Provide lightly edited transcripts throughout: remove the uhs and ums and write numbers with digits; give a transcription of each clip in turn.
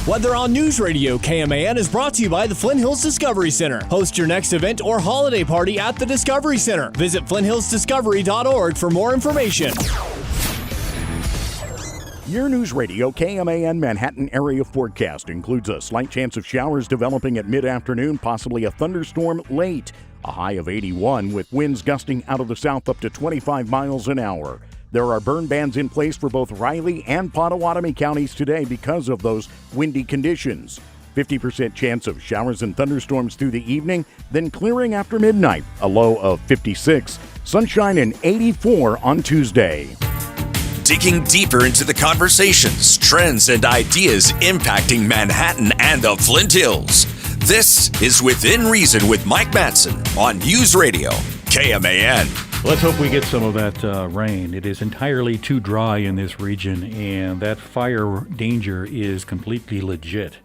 Weather on News Radio KMAN is brought to you by the Flint Hills Discovery Center. Host your next event or holiday party at the Discovery Center. Visit FlintHillsDiscovery.org for more information. Your News Radio KMAN Manhattan area forecast includes a slight chance of showers developing at mid-afternoon, possibly a thunderstorm late. A high of 81 with winds gusting out of the south up to 25 miles an hour. There are burn bans in place for both Riley and Potawatomi counties today because of those windy conditions. 50% chance of showers and thunderstorms through the evening, then clearing after midnight. A low of 56. Sunshine and 84 on Tuesday. Digging deeper into the conversations, trends, and ideas impacting Manhattan and the Flint Hills. This is Within Reason with Mike Matson on News Radio KMAN. Let's hope we get some of that rain. It is entirely too dry in this region, and that fire danger is completely legit.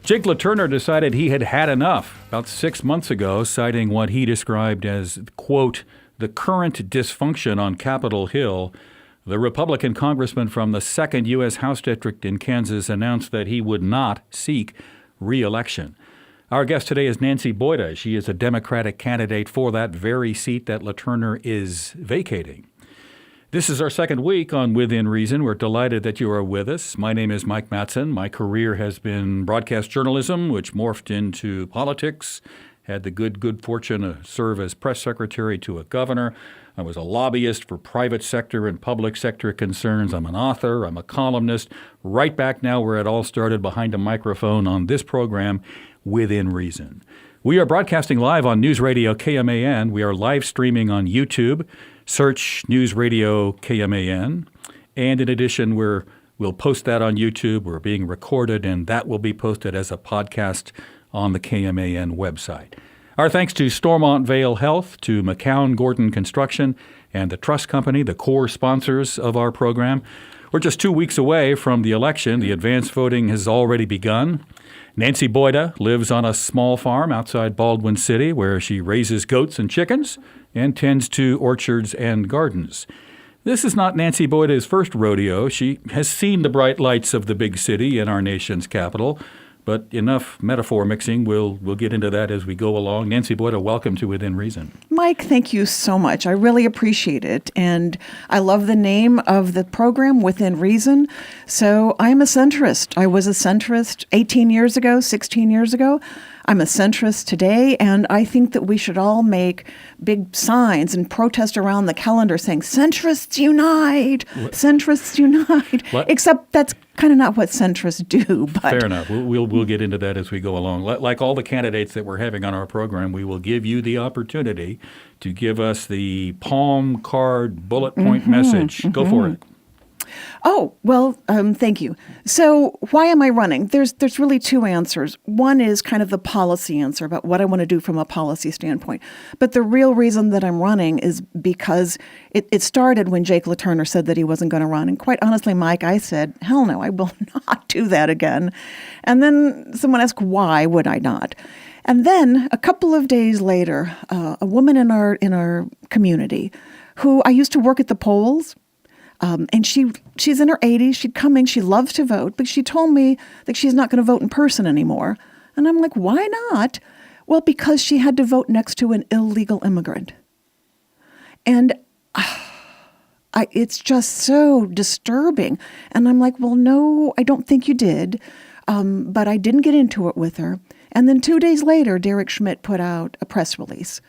Jake LaTurner decided he had had enough about 6 months ago, citing what he described as, quote, the current dysfunction on Capitol Hill. The Republican congressman from the 2nd U.S. House District in Kansas announced that he would not seek re-election. Our guest today is Nancy Boyda. She is a Democratic candidate for that very seat that LaTurner is vacating. This is our second week on Within Reason. We're delighted that you are with us. My name is Mike Matson. My career has been broadcast journalism, which morphed into politics. Had the good fortune to serve as press secretary to a governor. I was a lobbyist for private sector and public sector concerns. I'm an author. I'm a columnist. Right back now where it all started, behind a microphone on this program, Within Reason. We are broadcasting live on News Radio KMAN. We are live streaming on YouTube. Search News Radio KMAN. And in addition, we'll post that on YouTube. We're being recorded, and that will be posted as a podcast on the KMAN website. Our thanks to Stormont Vale Health, to McCown Gordon Construction, and the Trust Company, the core sponsors of our program. We're just 2 weeks away from the election. The advance voting has already begun. Nancy Boyda lives on a small farm outside Baldwin City where she raises goats and chickens and tends to orchards and gardens. This is not Nancy Boyda's first rodeo. She has seen the bright lights of the big city in our nation's capital. But enough metaphor mixing. We'll get into that as we go along. Nancy Boyda, welcome to Within Reason. Mike, thank you so much. I really appreciate it. And I love the name of the program, Within Reason. So I'm a centrist. I was a centrist 18 years ago, 16 years ago. I'm a centrist today, and I think that we should all make big signs and protest around the calendar saying, centrists unite, centrists unite. What? Except that's kind of not what centrists do. But fair enough. We'll get into that as we go along. Like all the candidates that we're having on our program, we will give you the opportunity to give us the palm card bullet point message. Go for it. Oh, well, thank you. So why am I running? There's really two answers. One is kind of the policy answer about what I want to do from a policy standpoint. But the real reason that I'm running is because it started when Jake LaTurner said that he wasn't going to run. And quite honestly, Mike, I said, hell no, I will not do that again. And then someone asked, why would I not? And then a couple of days later, a woman in our community who I used to work at the polls, and she's in her 80s. She'd come in. She loves to vote, but she told me that she's not going to vote in person anymore. And I'm like, why not? Well, because she had to vote next to an illegal immigrant. And it's just so disturbing. And I'm like, well, no, I don't think you did. But I didn't get into it with her. And then 2 days later, Derek Schmidt put out a press release.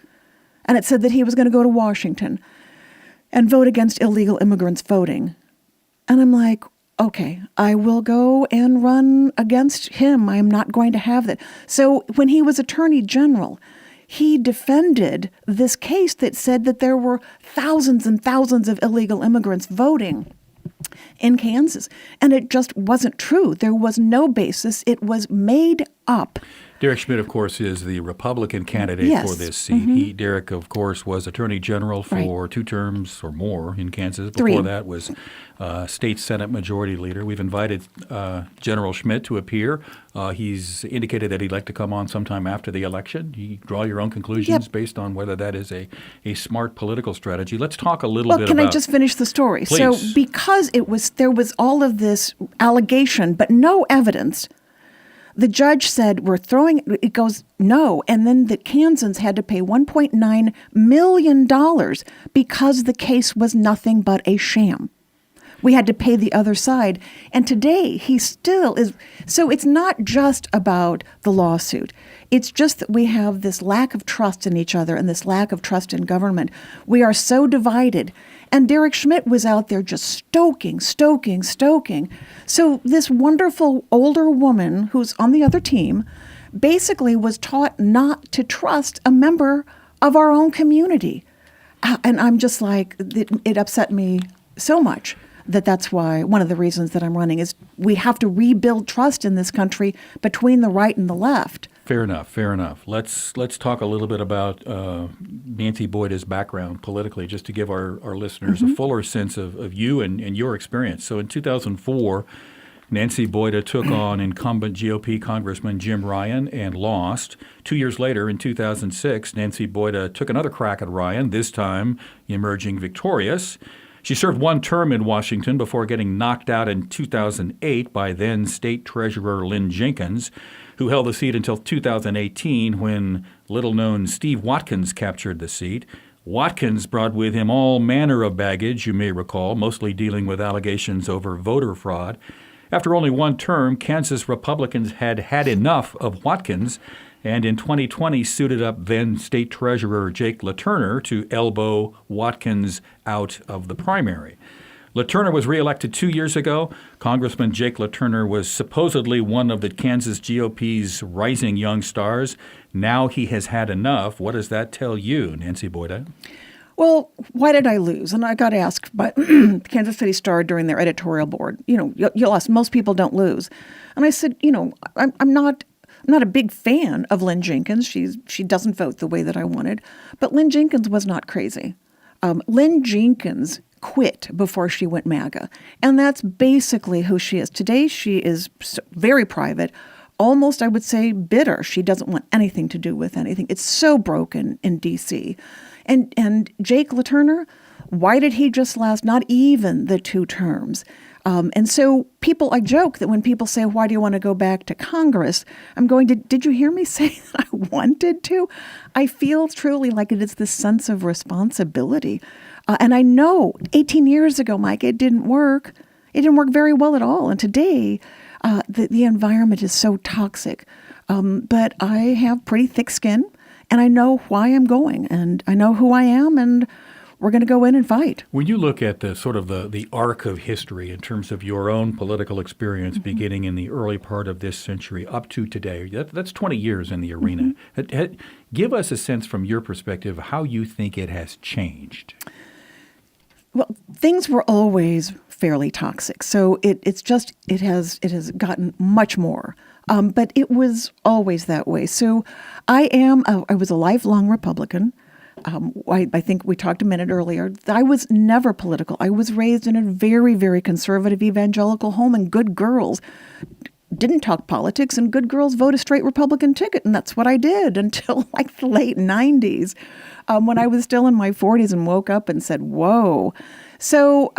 And it said that he was going to go to Washington and vote against illegal immigrants voting. And I'm like, okay, I will go and run against him. I'm not going to have that. So when he was Attorney General, he defended this case that said that there were thousands and thousands of illegal immigrants voting in Kansas. And it just wasn't true. There was no basis. It was made up. Derek Schmidt, of course, is the Republican candidate for this seat. Derek, of course, was Attorney General for 2 terms or more in Kansas. Before that was State Senate Majority Leader. We've invited General Schmidt to appear. He's indicated that he'd like to come on sometime after the election. You draw your own conclusions based on whether that is a smart political strategy. Let's talk a little bit about... Well, can I just finish the story? Please. So because there was all of this allegation, but no evidence The judge said, it goes, no. And then the Kansans had to pay $1.9 million because the case was nothing but a sham. We had to pay the other side. And today he still is. So it's not just about the lawsuit. It's just that we have this lack of trust in each other and this lack of trust in government. We are so divided. And Derek Schmidt was out there just stoking. So this wonderful older woman who's on the other team basically was taught not to trust a member of our own community. And I'm just like, it upset me so much that's why one of the reasons that I'm running is we have to rebuild trust in this country between the right and the left. Fair enough. Let's talk a little bit about Nancy Boyda's background politically, just to give our listeners a fuller sense of you and your experience. So in 2004, Nancy Boyda took on incumbent GOP Congressman Jim Ryan and lost. 2 years later, in 2006, Nancy Boyda took another crack at Ryan, this time emerging victorious. She served one term in Washington before getting knocked out in 2008 by then State Treasurer Lynn Jenkins, who held the seat until 2018 when little-known Steve Watkins captured the seat. Watkins brought with him all manner of baggage, you may recall, mostly dealing with allegations over voter fraud. After only one term, Kansas Republicans had had enough of Watkins, and in 2020 suited up then State Treasurer Jake LaTurner to elbow Watkins out of the primary. LaTurner was reelected 2 years ago. Congressman Jake LaTurner was supposedly one of the Kansas GOP's rising young stars. Now he has had enough. What does that tell you, Nancy Boyda? Well, why did I lose? And I got asked by the Kansas City Star during their editorial board, you lost. Most people don't lose. And I said, I'm not a big fan of Lynn Jenkins. She doesn't vote the way that I wanted. But Lynn Jenkins was not crazy. Lynn Jenkins quit before she went MAGA. And that's basically who she is. Today, she is very private, almost, I would say, bitter. She doesn't want anything to do with anything. It's so broken in D.C. And Jake LaTurner, why did he just last not even the 2 terms? And so I joke that when people say, why do you want to go back to Congress? I'm going to, did you hear me say that I wanted to? I feel truly like it is this sense of responsibility. And I know 18 years ago, Mike, it didn't work. It didn't work very well at all. And today, the environment is so toxic. But I have pretty thick skin, and I know why I'm going, and I know who I am, and we're going to go in and fight. When you look at the sort of the arc of history in terms of your own political experience beginning in the early part of this century up to today, that's 20 years in the arena. Give us a sense from your perspective how you think it has changed. Well, things were always fairly toxic. So it has gotten much more. But it was always that way. So I was a lifelong Republican. I think we talked a minute earlier. I was never political. I was raised in a very, very conservative evangelical home, and good girls didn't talk politics, and good girls vote a straight Republican ticket. And that's what I did until like the late 90s, when I was still in my 40s and woke up and said, whoa. So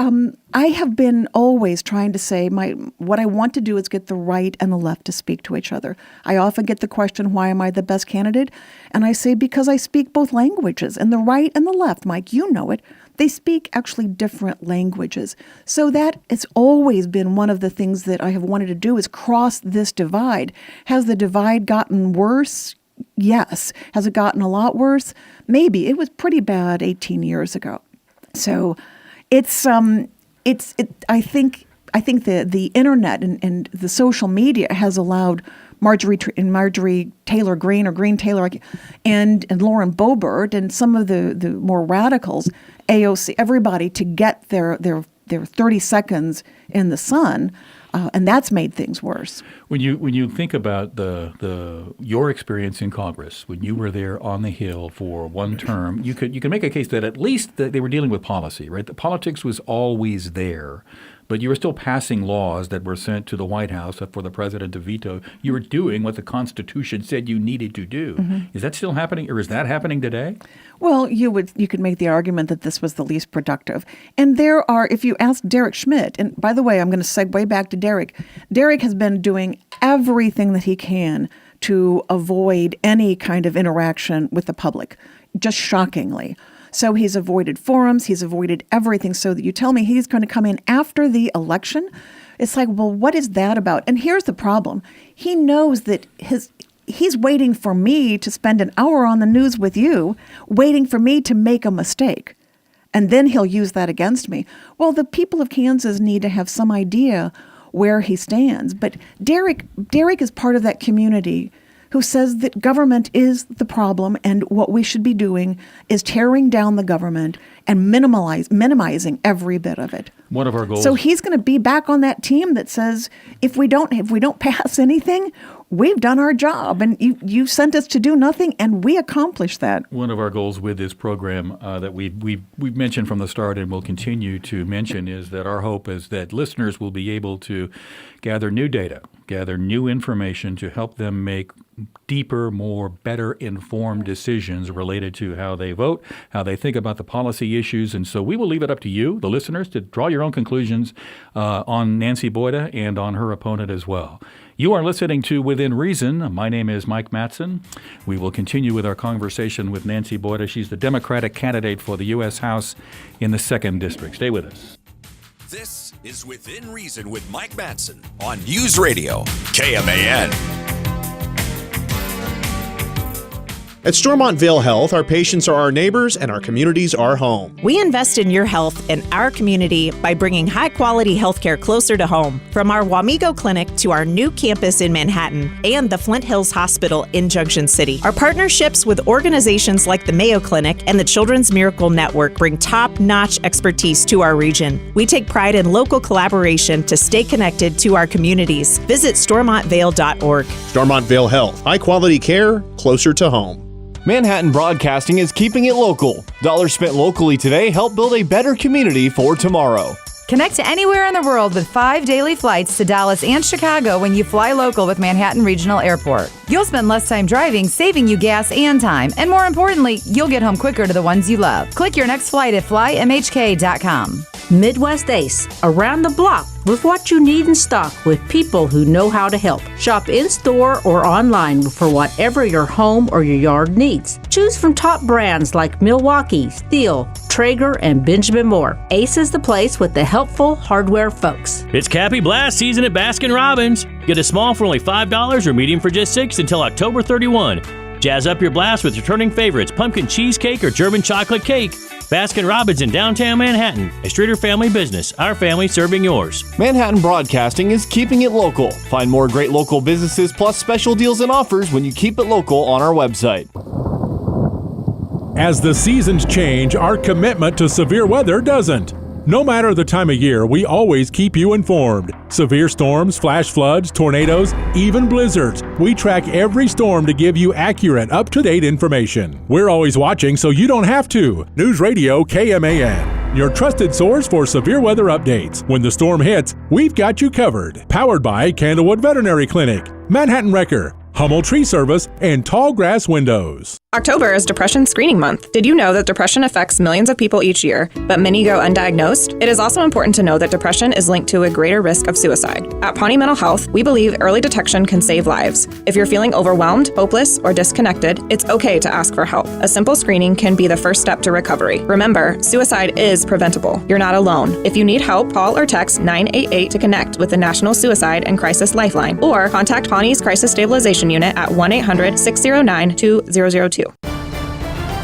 I have been always trying to say what I want to do is get the right and the left to speak to each other. I often get the question, why am I the best candidate? And I say, because I speak both languages. And the right and the left, Mike, you know it, they speak actually different languages. So that it's always been one of the things that I have wanted to do is cross this divide. Has the divide gotten worse? Yes. Has it gotten a lot worse? Maybe. It was pretty bad 18 years ago. So I think the internet and the social media has allowed Marjorie Taylor Greene or Greene Taylor and Lauren Boebert and some of the more radicals, AOC, everybody to get their 30 seconds in the sun. And that's made things worse. When you think about your experience in Congress, when you were there on the Hill for one term, you can make a case that at least they were dealing with policy, right? The politics was always there, but you were still passing laws that were sent to the White House for the president to veto. You were doing what the Constitution said you needed to do. Is that still happening, or is that happening today? Well, you could make the argument that this was the least productive. And there are, if you ask Derek Schmidt, and by the way, I'm going to segue back to Derek. Derek has been doing everything that he can to avoid any kind of interaction with the public, just shockingly. So he's avoided forums, he's avoided everything. So that you tell me he's going to come in after the election, it's like, well, what is that about? And here's the problem. He knows that he's waiting for me to spend an hour on the news with you, waiting for me to make a mistake. And then he'll use that against me. Well, the people of Kansas need to have some idea where he stands. But Derek is part of that community who says that government is the problem, and what we should be doing is tearing down the government and minimizing every bit of it. One of our goals. So he's going to be back on that team that says if we don't pass anything, we've done our job, and you sent us to do nothing, and we accomplished that. One of our goals with this program that we've mentioned from the start and will continue to mention is that our hope is that listeners will be able to gather new data, gather new information to help them make deeper, more better informed decisions related to how they vote, how they think about the policy issues. And so we will leave it up to you, the listeners, to draw your own conclusions on Nancy Boyda and on her opponent as well. You are listening to Within Reason. My name is Mike Matson. We will continue with our conversation with Nancy Boyda. She's the Democratic candidate for the U.S. House in the 2nd District. Stay with us. This is Within Reason with Mike Matson on News Radio, KMAN. At Stormontville Health, our patients are our neighbors and our communities are home. We invest in your health and our community by bringing high-quality healthcare closer to home. From our Wamego Clinic to our new campus in Manhattan and the Flint Hills Hospital in Junction City. Our partnerships with organizations like the Mayo Clinic and the Children's Miracle Network bring top-notch expertise to our region. We take pride in local collaboration to stay connected to our communities. Visit stormontvale.org. Stormontville Health, high-quality care closer to home. Manhattan Broadcasting is keeping it local. Dollars spent locally today help build a better community for tomorrow. Connect to anywhere in the world with 5 daily flights to Dallas and Chicago when you fly local with Manhattan Regional Airport. You'll spend less time driving, saving you gas and time. And more importantly, you'll get home quicker to the ones you love. Click your next flight at flymhk.com. Midwest Ace, around the block with what you need in stock with people who know how to help. Shop in-store or online for whatever your home or your yard needs. Choose from top brands like Milwaukee, Stihl, Traeger, and Benjamin Moore. Ace is the place with the helpful hardware folks. It's Cappy Blast season at Baskin-Robbins. Get a small for only $5 or medium for just $6 until October 31. Jazz up your blast with returning favorites, pumpkin cheesecake or German chocolate cake. Baskin-Robbins in downtown Manhattan, a Streeter family business, our family serving yours. Manhattan Broadcasting is keeping it local. Find more great local businesses plus special deals and offers when you keep it local on our website. As the seasons change, our commitment to severe weather doesn't. No matter the time of year, we always keep you informed. Severe storms, flash floods, tornadoes, even blizzards. We track every storm to give you accurate, up-to-date information. We're always watching so you don't have to. News Radio KMAN, your trusted source for severe weather updates. When the storm hits, we've got you covered. Powered by Candlewood Veterinary Clinic, Manhattan Wrecker, Hummel Tree Service, and Tall Grass Windows. October is Depression Screening Month. Did you know that depression affects millions of people each year, but many go undiagnosed? It is also important to know that depression is linked to a greater risk of suicide. At Pawnee Mental Health, we believe early detection can save lives. If you're feeling overwhelmed, hopeless, or disconnected, it's okay to ask for help. A simple screening can be the first step to recovery. Remember, suicide is preventable. You're not alone. If you need help, call or text 988 to connect with the National Suicide and Crisis Lifeline, or contact Pawnee's Crisis Stabilization Unit at 1-800-609-2002.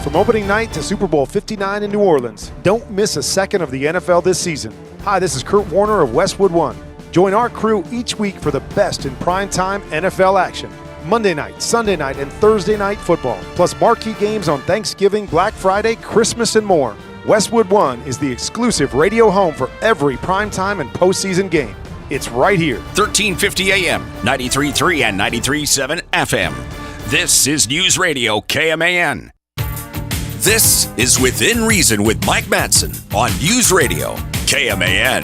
From opening night to Super Bowl 59 in New Orleans, don't miss a second of the NFL this season. Hi, this is Kurt Warner of Westwood One. Join our crew each week for the best in primetime NFL action. Monday night, Sunday night, and Thursday night football, plus marquee games on Thanksgiving, Black Friday, Christmas, and more. Westwood One is the exclusive radio home for every primetime and postseason game. It's right here. 1350 AM, 93.3 and 93.7 FM. This is News Radio KMAN. This is Within Reason with Mike Matson on News Radio KMAN.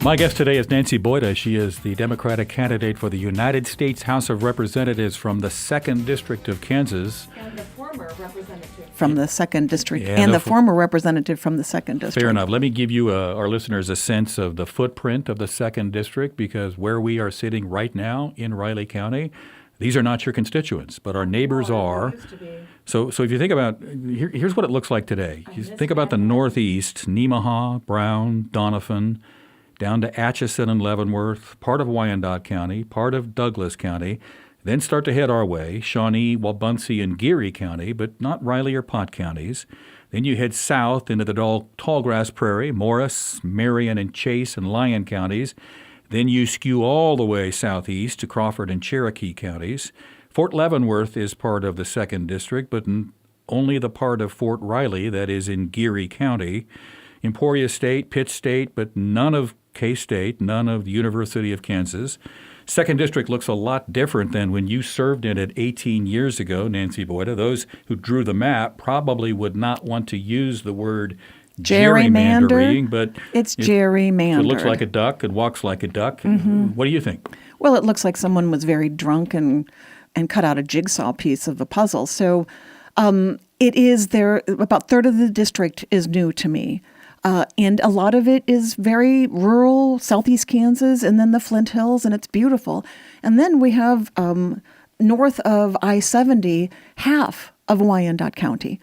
My guest today is Nancy Boyda. She is the Democratic candidate for the United States House of Representatives from the 2nd District of Kansas. And the former representative from the 2nd District. Yeah, and the former representative from the 2nd District. Fair enough. Let me give you, our listeners, a sense of the footprint of the 2nd District, because where we are sitting right now in Riley County, these are not your constituents, but our neighbors are. So if you think about, here's what it looks like today. You think about the Northeast, Nemaha, Brown, Doniphan, down to Atchison and Leavenworth, part of Wyandotte County, part of Douglas County, then start to head our way, Shawnee, Wabaunsee, and Geary County, but not Riley or Pot counties. Then you head south into the Tallgrass Prairie, Morris, Marion, and Chase and Lyon counties. Then you skew all the way southeast to Crawford and Cherokee counties. Fort Leavenworth is part of the 2nd District, but only the part of Fort Riley that is in Geary County. Emporia State, Pitt State, but none of K-State, none of the University of Kansas. 2nd District looks a lot different than when you served in it 18 years ago, Nancy Boyda. Those who drew the map probably would not want to use the word gerrymandering, but it's gerrymandered. It looks like a duck, it walks like a duck. Mm-hmm. What do you think? Well, it looks like someone was very drunk and cut out a jigsaw piece of the puzzle. So it is there, about a third of the district is new to me. And a lot of it is very rural, southeast Kansas, and then the Flint Hills, and it's beautiful. And then we have north of I-70, half of Wyandotte County.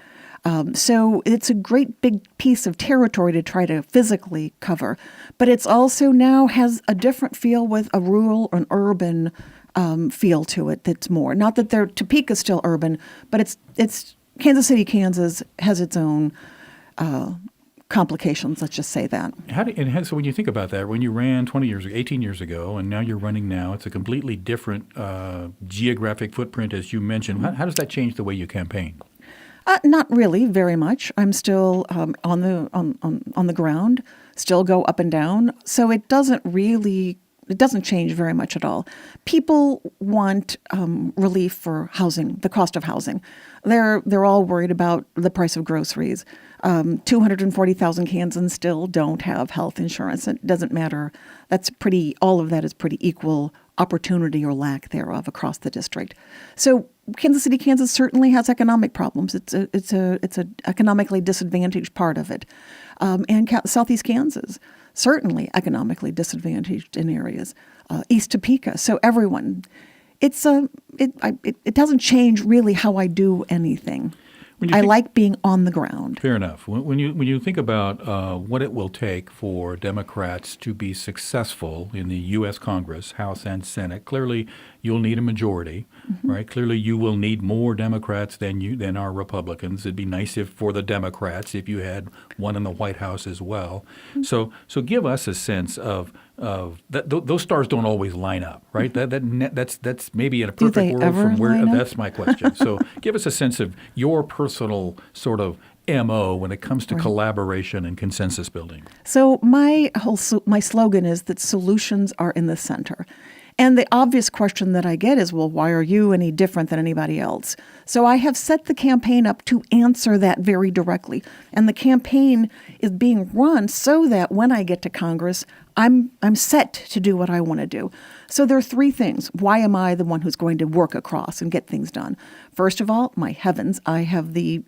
So it's a great big piece of territory to try to physically cover. But it's also now has a different feel with a rural and urban feel to it that's more. Not that Topeka's still urban, but it's Kansas City, Kansas has its own complications, let's just say that. So when you think about that, when you ran 18 years ago, and now you're running now, it's a completely different geographic footprint, as you mentioned. How does that change the way you campaign? Not really very much. I'm still on the ground, still go up and down. So it doesn't change very much at all. People want relief for housing, the cost of housing. They're all worried about the price of groceries. 240,000 Kansans still don't have health insurance. It doesn't matter. All of that is pretty equal opportunity or lack thereof across the district. So Kansas City, Kansas certainly has economic problems. It's a economically disadvantaged part of it. And Southeast Kansas, certainly economically disadvantaged in areas. East Topeka. So everyone, it doesn't change really how I do anything. I like being on the ground. Fair enough. When you think about what it will take for Democrats to be successful in the U.S. Congress, House and Senate, clearly you'll need a majority, right? Clearly you will need more Democrats than our Republicans. It'd be nice for the Democrats if you had one in the White House as well. So give us a sense of that. Those stars don't always line up, right? That's maybe in a perfect world from where. That's my question. So give us a sense of your personal sort of MO when it comes to collaboration and consensus building. So my slogan is that solutions are in the center. And the obvious question that I get is, well, why are you any different than anybody else? So I have set the campaign up to answer that very directly. And the campaign is being run so that when I get to Congress, I'm set to do what I want to do. So there are three things. Why am I the one who's going to work across and get things done? First of all, my heavens, I have the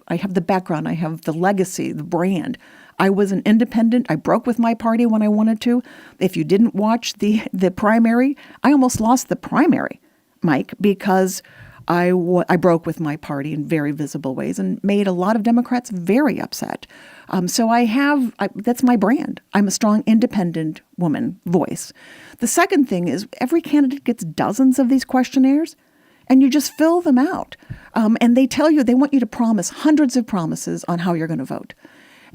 background, I have the legacy, the brand. I was an independent. I broke with my party when I wanted to. If you didn't watch the primary, I almost lost the primary, Mike, because I broke with my party in very visible ways and made a lot of Democrats very upset. So that's my brand. I'm a strong, independent woman voice. The second thing is every candidate gets dozens of these questionnaires, and you just fill them out. And they want you to promise hundreds of promises on how you're going to vote.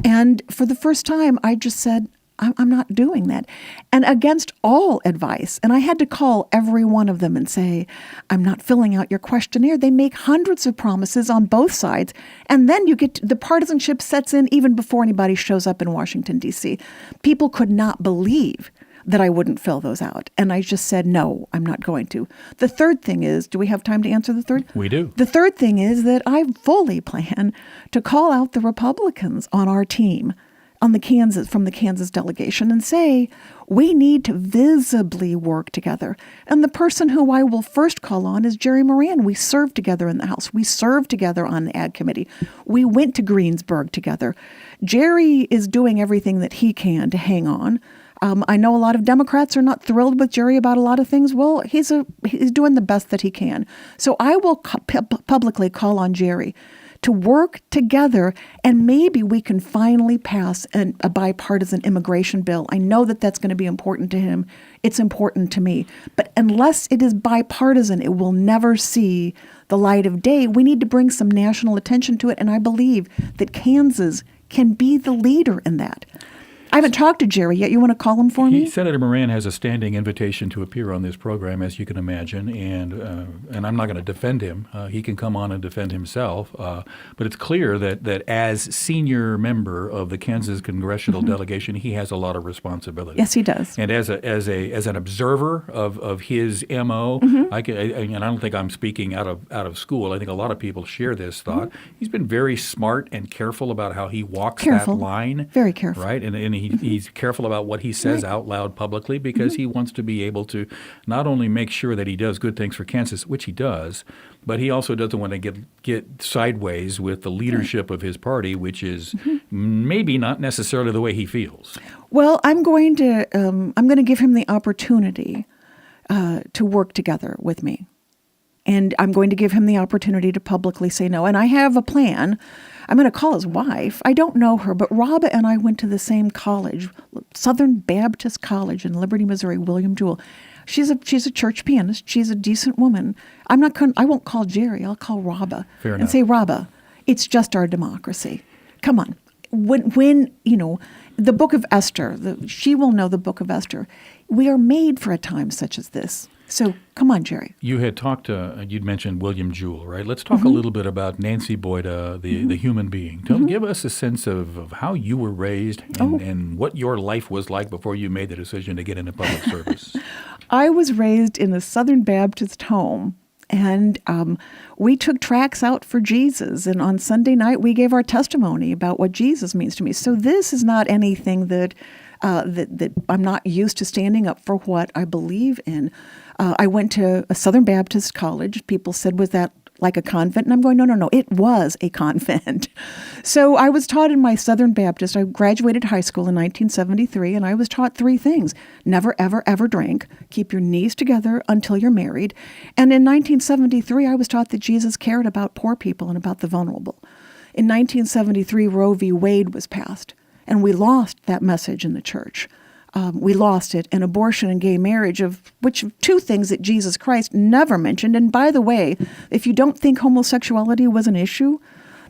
And for the first time, I just said, I'm not doing that. And against all advice, and I had to call every one of them and say, I'm not filling out your questionnaire. They make hundreds of promises on both sides. And then the partisanship sets in even before anybody shows up in Washington, D.C. People could not believe that I wouldn't fill those out. And I just said, no, I'm not going to. The third thing is, do we have time to answer the third? We do. The third thing is that I fully plan to call out the Republicans on our team from the Kansas delegation and say, we need to visibly work together. And the person who I will first call on is Jerry Moran. We served together in the House. We served together on the Ag Committee. We went to Greensburg together. Jerry is doing everything that he can to hang on. I know a lot of Democrats are not thrilled with Jerry about a lot of things. Well, he's doing the best that he can. So I will publicly call on Jerry to work together, and maybe we can finally pass a bipartisan immigration bill. I know that that's going to be important to him. It's important to me. But unless it is bipartisan, it will never see the light of day. We need to bring some national attention to it, and I believe that Kansas can be the leader in that. I haven't talked to Jerry yet. You want to call him for me? Senator Moran has a standing invitation to appear on this program, as you can imagine, and I'm not going to defend him. He can come on and defend himself. But it's clear that as senior member of the Kansas congressional delegation, he has a lot of responsibility. Yes, he does. And as an observer of his MO, and I don't think I'm speaking out of school. I think a lot of people share this thought. He's been very smart and careful about how he walks that line. Very careful. Right, and he's careful about what he says out loud publicly because he wants to be able to not only make sure that he does good things for Kansas, which he does, but he also doesn't want to get sideways with the leadership of his party, which is maybe not necessarily the way he feels. Well, I'm going to give him the opportunity to work together with me. And I'm going to give him the opportunity to publicly say no. And I have a plan. I'm going to call his wife. I don't know her, but Raba and I went to the same college, Southern Baptist College in Liberty, Missouri, William Jewell. She's a church pianist. She's a decent woman. I won't call Jerry. I'll call Raba. Fair enough. And say, Raba, it's just our democracy. Come on. When the book of Esther, she will know the book of Esther. We are made for a time such as this. So come on, Jerry. You had you'd mentioned William Jewell, right? Let's talk a little bit about Nancy Boyda, the human being. Give us a sense of how you were raised and what your life was like before you made the decision to get into public service. I was raised in a Southern Baptist home, and we took tracts out for Jesus. And on Sunday night, we gave our testimony about what Jesus means to me. So this is not anything that I'm not used to standing up for what I believe in. I went to a Southern Baptist college. People said, was that like a convent? And I'm going, no, it was a convent. So I was taught in my Southern Baptist. I graduated high school in 1973, and I was taught 3 things. Never, ever, ever drink. Keep your knees together until you're married. And in 1973, I was taught that Jesus cared about poor people and about the vulnerable. In 1973, Roe v. Wade was passed, and we lost that message in the church. We lost it in abortion and gay marriage, of which 2 things that Jesus Christ never mentioned. And by the way, if you don't think homosexuality was an issue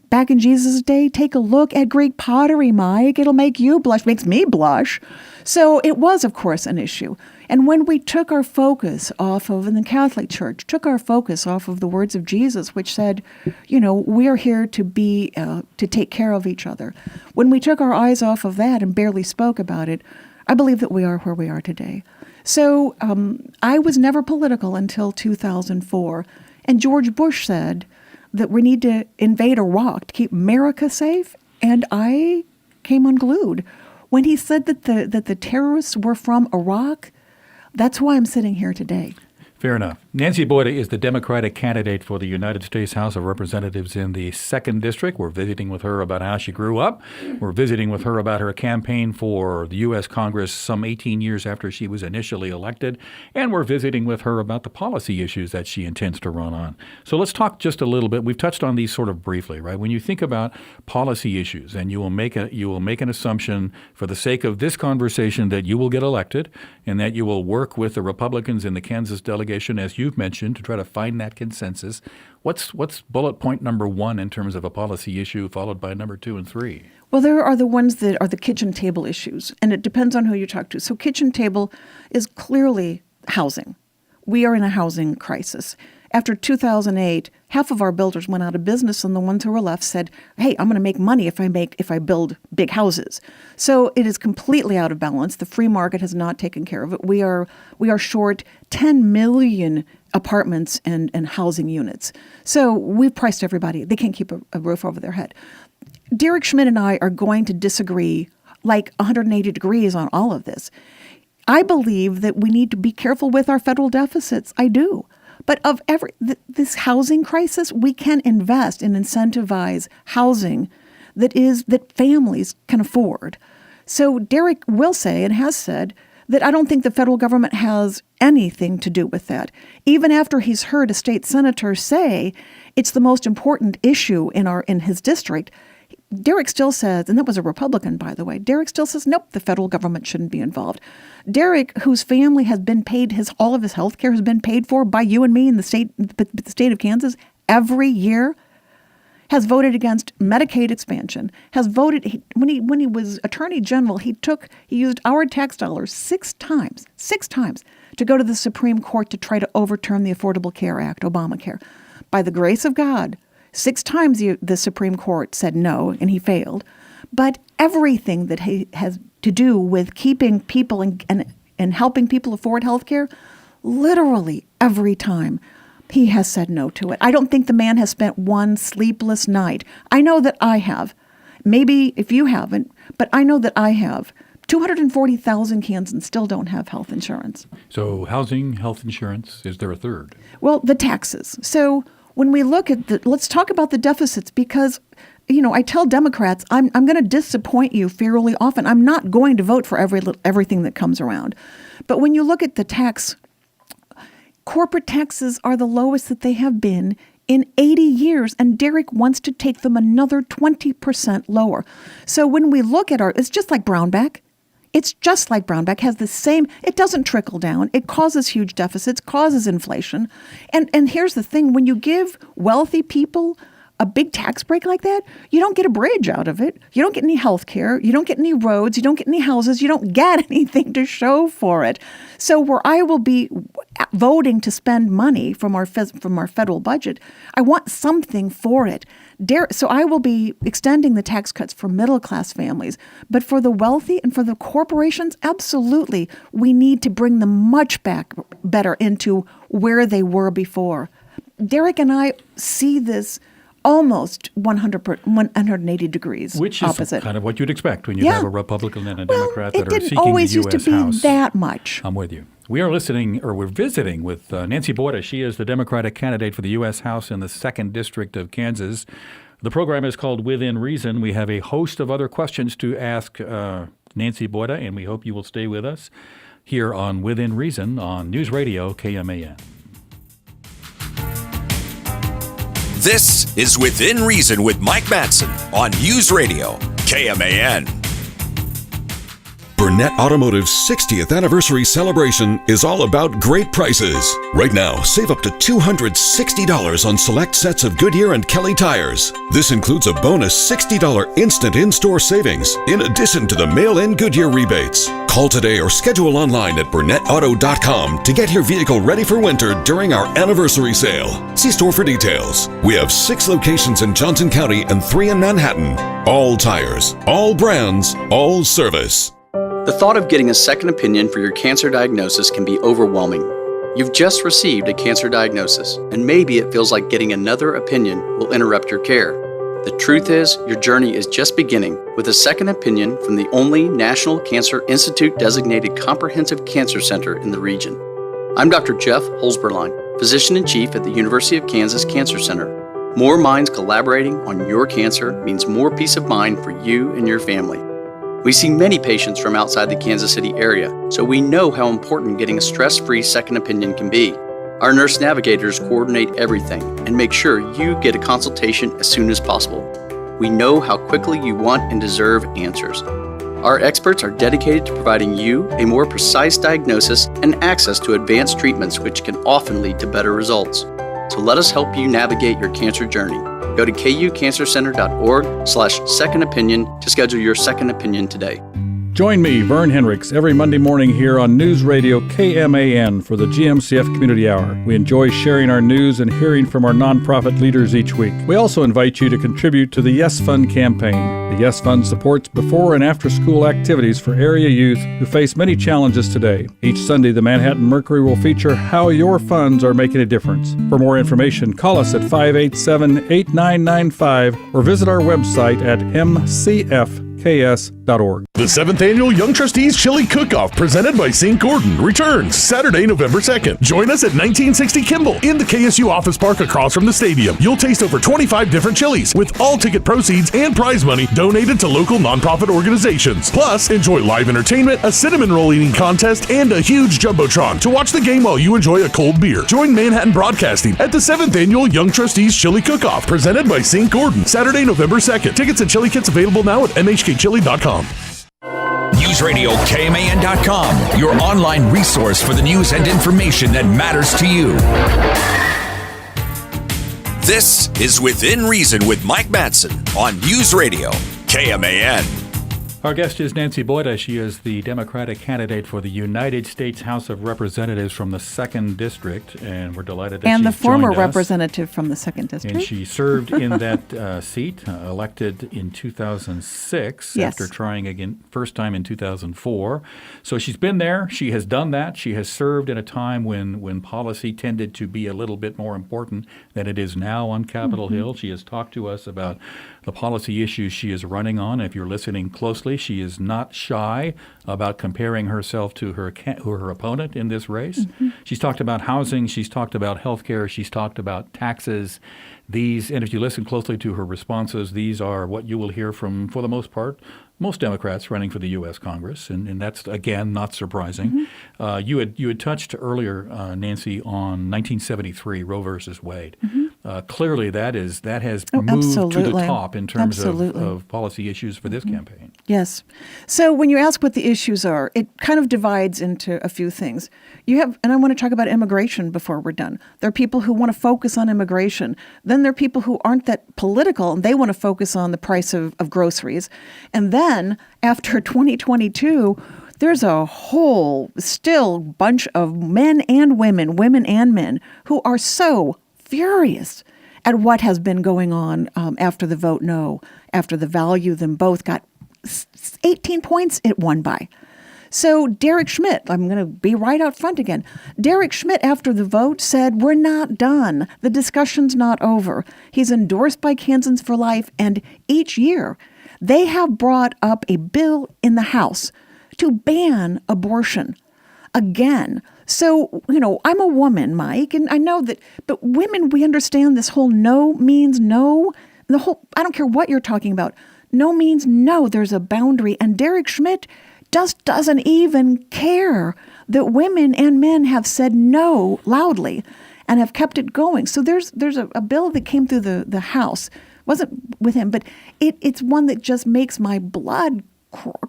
back in Jesus' day, take a look at Greek pottery, Mike. It'll make you blush, makes me blush. So it was, of course, an issue. And when we took our focus off of, in the Catholic Church, took our focus off of the words of Jesus, which said, we are here to take care of each other. When we took our eyes off of that and barely spoke about it, I believe that we are where we are today. So I was never political until 2004. And George Bush said that we need to invade Iraq to keep America safe. And I came unglued. When he said that the terrorists were from Iraq, that's why I'm sitting here today. Fair enough. Nancy Boyda is the Democratic candidate for the United States House of Representatives in the 2nd District. We're visiting with her about how she grew up. We're visiting with her about her campaign for the U.S. Congress some 18 years after she was initially elected. And we're visiting with her about the policy issues that she intends to run on. So let's talk just a little bit. We've touched on these sort of briefly, right? When you think about policy issues, and you will make an assumption for the sake of this conversation that you will get elected and that you will work with the Republicans in the Kansas delegation, as you've mentioned, to try to find that consensus. What's bullet point number 1 in terms of a policy issue, followed by number 2 and 3? Well, there are the ones that are the kitchen table issues, and it depends on who you talk to. So kitchen table is clearly housing. We are in a housing crisis. After 2008, half of our builders went out of business, and the ones who were left said, hey, I'm going to make money if I build big houses. So it is completely out of balance. The free market has not taken care of it. We are short 10 million apartments and housing units. So we've priced everybody. They can't keep a roof over their head. Derek Schmidt and I are going to disagree like 180 degrees on all of this. I believe that we need to be careful with our federal deficits. I do. But of this housing crisis, we can invest and incentivize housing that families can afford. So Derek will say and has said that I don't think the federal government has anything to do with that. Even after he's heard a state senator say it's the most important issue in his district, Derek still says, and that was a Republican, by the way, Derek still says, nope, the federal government shouldn't be involved. Derek, whose family has been paid, all of his health care has been paid for by you and me in the state of Kansas every year, has voted against Medicaid expansion, has voted, when he was Attorney General, he used our tax dollars six times to go to the Supreme Court to try to overturn the Affordable Care Act, Obamacare. By the grace of God, 6 times the Supreme Court said no, and he failed. But everything that he has to do with keeping people and helping people afford health care, literally every time he has said no to it. I don't think the man has spent one sleepless night. I know that I have. Maybe if you haven't, but I know that I have. 240,000 Kansans still don't have health insurance. So housing, health insurance, is there a third? Well, the taxes. So when we look at let's talk about the deficits, because, I tell Democrats, I'm going to disappoint you fairly often. I'm not going to vote for everything that comes around. But when you look at the tax, corporate taxes are the lowest that they have been in 80 years, and Derek wants to take them another 20% lower. So when we look at it's just like Brownback. It's just like Brownback, has the same, it doesn't trickle down. It causes huge deficits, causes inflation. And here's the thing, when you give wealthy people a big tax break like that, you don't get a bridge out of it. You don't get any health care. You don't get any roads. You don't get any houses. You don't get anything to show for it. So where I will be voting to spend money from our federal budget, I want something for it. So I will be extending the tax cuts for middle-class families. But for the wealthy and for the corporations, absolutely, we need to bring them much better into where they were before. Derek and I see this almost 180 degrees Which is opposite. Kind of what you'd expect when you have a Republican and a Democrat that are seeking the U.S. House. It didn't always used to be that much. I'm with you. We're visiting with Nancy Boyda. She is the Democratic candidate for the U.S. House in the 2nd District of Kansas. The program is called Within Reason. We have a host of other questions to ask Nancy Boyda, and we hope you will stay with us here on Within Reason on News Radio KMAN. This is Within Reason with Mike Matson on News Radio KMAN. Burnett Automotive's 60th anniversary celebration is all about great prices. Right now, save up to $260 on select sets of Goodyear and Kelly tires. This includes a bonus $60 instant in-store savings, in addition to the mail-in Goodyear rebates. Call today or schedule online at BurnettAuto.com to get your vehicle ready for winter during our anniversary sale. See store for details. We have 6 locations in Johnson County and 3 in Manhattan. All tires, all brands, all service. The thought of getting a second opinion for your cancer diagnosis can be overwhelming. You've just received a cancer diagnosis, and maybe it feels like getting another opinion will interrupt your care. The truth is, your journey is just beginning with a second opinion from the only National Cancer Institute designated comprehensive cancer center in the region. I'm Dr. Jeff Holzberlein, Physician-in-Chief at the University of Kansas Cancer Center. More minds collaborating on your cancer means more peace of mind for you and your family. We see many patients from outside the Kansas City area, so we know how important getting a stress-free second opinion can be. Our nurse navigators coordinate everything and make sure you get a consultation as soon as possible. We know how quickly you want and deserve answers. Our experts are dedicated to providing you a more precise diagnosis and access to advanced treatments, which can often lead to better results. So let us help you navigate your cancer journey. Go to kucancercenter.org/second opinion to schedule your second opinion today. Join me, Vern Hendricks, every Monday morning here on News Radio KMAN for the GMCF Community Hour. We enjoy sharing our news and hearing from our nonprofit leaders each week. We also invite you to contribute to the Yes Fund campaign. The Yes Fund supports before and after school activities for area youth who face many challenges today. Each Sunday, the Manhattan Mercury will feature how your funds are making a difference. For more information, call us at 587-8995 or visit our website at mcf.org. ks.org. The 7th Annual Young Trustees Chili Cook-Off presented by St. Gordon returns Saturday, November 2nd. Join us at 1960 Kimball in the KSU Office Park across from the stadium. You'll taste over 25 different chilies with all ticket proceeds and prize money donated to local nonprofit organizations. Plus, enjoy live entertainment, a cinnamon roll eating contest, and a huge jumbotron to watch the game while you enjoy a cold beer. Join Manhattan Broadcasting at the 7th Annual Young Trustees Chili Cook-Off presented by St. Gordon, Saturday, November 2nd. Tickets and chili kits available now at mhkchili.com. NewsRadioKMAN.com, your online resource for the news and information that matters to you. This is Within Reason with Mike Matson on News Radio KMAN. Our guest is Nancy Boyda. She is the Democratic candidate for the United States House of Representatives from the 2nd District, and we're delighted that she's joined us. And the former us. representative from the 2nd District. And she served in that seat, elected in 2006 after trying again first time in 2004. So she's been there. She has done that. She has served in a time when policy tended to be a little bit more important than it is now on Capitol Hill. She has talked to us about the policy issues she is running on. If you're listening closely, she is not shy about comparing herself to her opponent in this race. She's talked about housing. She's talked about health care. She's talked about taxes. And if you listen closely to her responses, these are what you will hear from, for the most part, most Democrats running for the U.S. Congress, and that's, again, not surprising. You had touched earlier, Nancy, on 1973, Roe versus Wade. Clearly, that has moved to the top in terms of policy issues for this campaign. Yes. So when you ask what the issues are, it kind of divides into a few things. You have, and I want to talk about immigration before we're done. There are people who want to focus on immigration. Then there are people who aren't that political, and they want to focus on the price of groceries. And then after 2022, there's a whole still bunch of men and men, who are so furious at what has been going on after the vote no, after the value them both got 18 points it won by. So Derek Schmidt, I'm going to be right out front again. Derek Schmidt, after the vote, said, we're not done. The discussion's not over. He's endorsed by Kansans for Life, and each year they have brought up a bill in the House to ban abortion again. So, I'm a woman, Mike, and I know that, but women, we understand this whole no means no. I don't care what you're talking about. No means no. There's a boundary. And Derek Schmidt just doesn't even care that women and men have said no loudly and have kept it going. So there's a bill that came through the House. Wasn't with him, but it's one that just makes my blood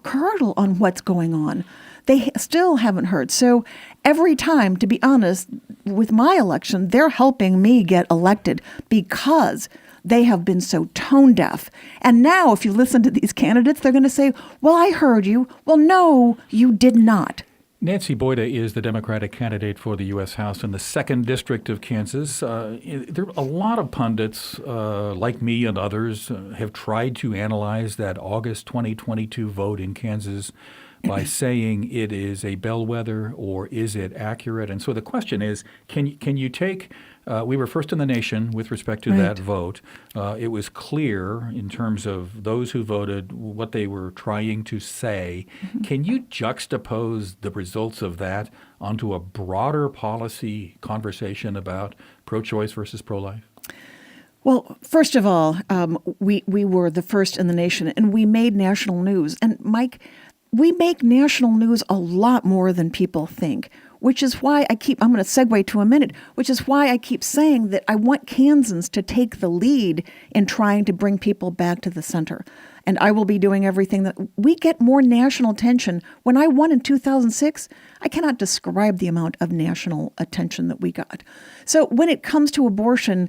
curdle on what's going on. They still haven't heard. So every time, to be honest, with my election, they're helping me get elected because they have been so tone deaf. And now if you listen to these candidates, they're going to say, well, I heard you. Well, no, you did not. Nancy Boyda is the Democratic candidate for the U.S. House in the 2nd District of Kansas. There are a lot of pundits, like me and others, have tried to analyze that August 2022 vote in Kansas by saying it is a bellwether or is it accurate? And so the question is, can you take we were first in the nation with respect to that vote. It was clear in terms of those who voted what they were trying to say. Can you juxtapose the results of that onto a broader policy conversation about pro-choice versus pro-life? Well, first of all, we were the first in the nation, and we made national news. And Mike, we make national news a lot more than people think, which is why I'm going to segue to a minute, which is why I keep saying that I want Kansans to take the lead in trying to bring people back to the center. And I will be doing everything that we get more national attention. When I won in 2006, I cannot describe the amount of national attention that we got. So when it comes to abortion,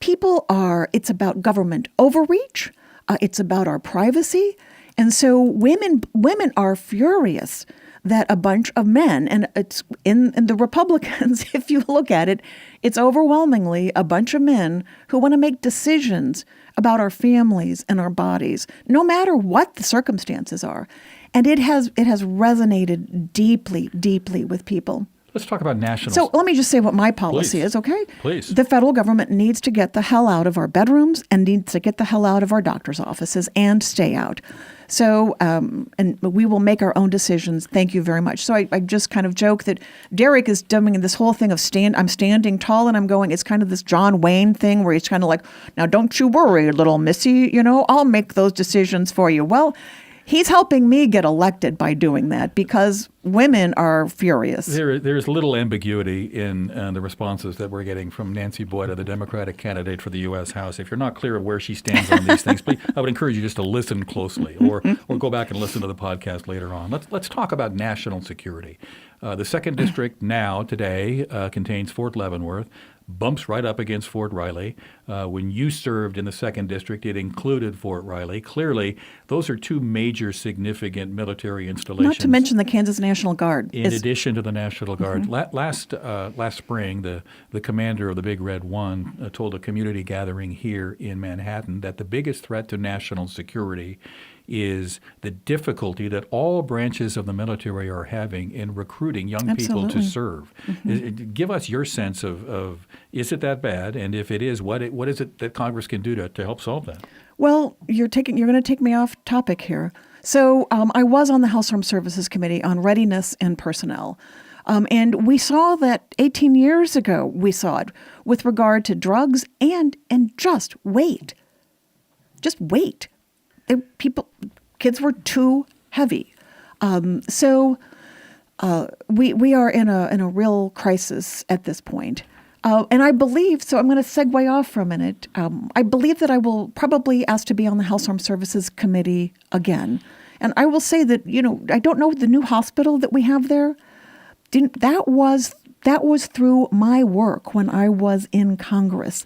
it's about government overreach. It's about our privacy. And so women are furious that a bunch of men, and it's in the Republicans, if you look at it, it's overwhelmingly a bunch of men who want to make decisions about our families and our bodies, no matter what the circumstances are. And it has resonated deeply, deeply with people. Let's talk about national. So let me just say what my policy is, okay? Please. The federal government needs to get the hell out of our bedrooms and needs to get the hell out of our doctor's offices and stay out. So, and we will make our own decisions. Thank you very much. So I just kind of joke that Derek is doing this whole thing of I'm standing tall and I'm going, it's kind of this John Wayne thing where he's kind of like, now don't you worry, little missy, I'll make those decisions for you. Well, he's helping me get elected by doing that because women are furious. There's little ambiguity in the responses that we're getting from Nancy Boyda, the Democratic candidate for the U.S. House. If you're not clear of where she stands on these things, please, I would encourage you just to listen closely or go back and listen to the podcast later on. Let's talk about national security. The 2nd District now, today, contains Fort Leavenworth, bumps right up against Fort Riley. When you served in the 2nd District, it included Fort Riley. Clearly, those are two major significant military installations. Not to mention the Kansas National Guard. In addition to the National Guard. Last spring, the commander of the Big Red One told a community gathering here in Manhattan that the biggest threat to national security is the difficulty that all branches of the military are having in recruiting young people to serve. Give us your sense of is it that bad? And if it is, what is it that Congress can do to help solve that? Well, you're going to take me off topic here. So I was on the House Armed Services Committee on Readiness and Personnel. And we saw that 18 years ago, we saw it with regard to drugs and just wait. Just wait. Kids were too heavy. So we are in a real crisis at this point. And I believe, so I'm going to segue off for a minute. I believe that I will probably ask to be on the House Armed Services Committee again. And I will say that, I don't know the new hospital that we have there. That was through my work when I was in Congress.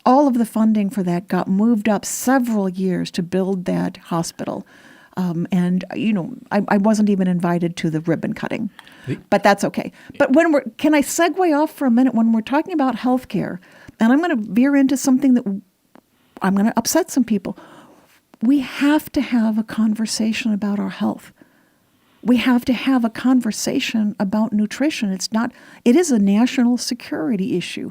All of the funding for that got moved up several years to build that hospital. And I wasn't even invited to the ribbon cutting, but that's okay. But can I segue off for a minute when we're talking about healthcare, and I'm going to veer into something that I'm going to upset some people. We have to have a conversation about our health. We have to have a conversation about nutrition. It is a national security issue.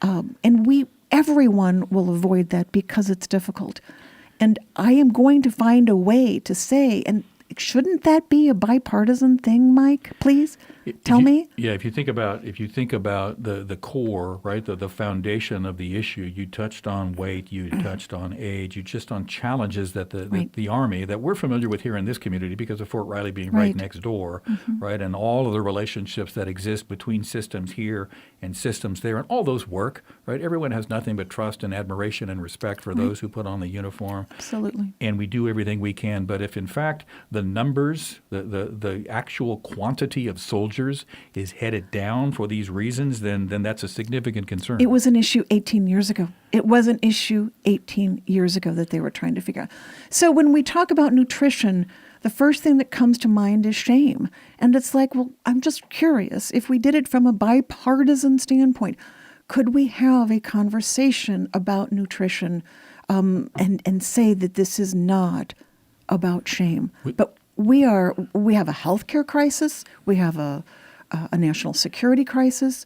And everyone will avoid that because it's difficult. And I am going to find a way to say, and shouldn't that be a bipartisan thing, Mike? Please tell me. Yeah, if you think about the core, right, the foundation of the issue, you touched on weight, you touched on age, you just on challenges that the Army that we're familiar with here in this community because of Fort Riley being right next door, right, and all of the relationships that exist between systems here and systems there, and all those work, right? Everyone has nothing but trust and admiration and respect for those who put on the uniform. Absolutely. And we do everything we can. But if in fact the numbers, the actual quantity of soldiers is headed down for these reasons, then that's a significant concern. It was an issue 18 years ago. It was an issue 18 years ago that they were trying to figure out. So when we talk about nutrition, the first thing that comes to mind is shame. And it's like, well, I'm just curious, if we did it from a bipartisan standpoint, could we have a conversation about nutrition and say that this is not about shame? But we have a healthcare crisis. We have a national security crisis.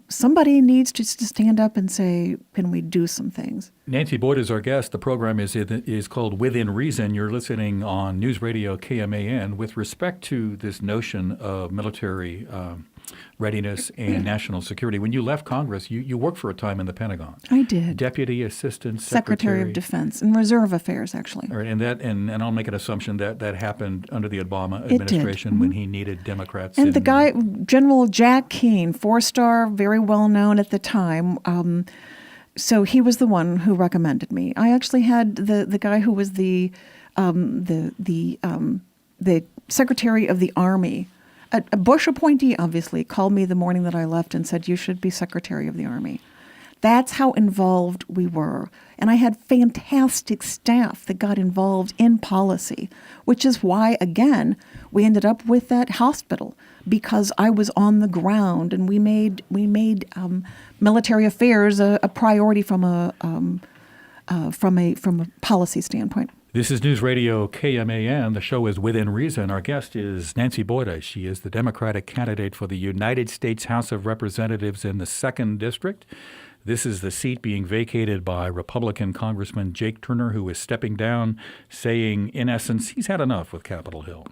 Somebody needs to stand up and say, can we do some things? Nancy Boyd is our guest. The program is called Within Reason. You're listening on News Radio KMAN. With respect to this notion of military readiness and national security, when you left Congress, you worked for a time in the Pentagon. I did. Deputy Assistant Secretary of Defense and Reserve Affairs, actually. All right, and I'll make an assumption that happened under the Obama administration when he needed Democrats. And the guy, General Jack Keane, 4-star, very well known at the time. So he was the one who recommended me. I actually had the guy who was the Secretary of the Army. A Bush appointee, obviously, called me the morning that I left and said, you should be Secretary of the Army. That's how involved we were. And I had fantastic staff that got involved in policy, which is why, again, we ended up with that hospital, because I was on the ground and we made military affairs a priority from a policy standpoint. This is News Radio KMAN. The show is Within Reason. Our guest is Nancy Boyda. She is the Democratic candidate for the United States House of Representatives in the 2nd District. This is the seat being vacated by Republican Congressman Jake Turner, who is stepping down, saying, in essence, he's had enough with Capitol Hill.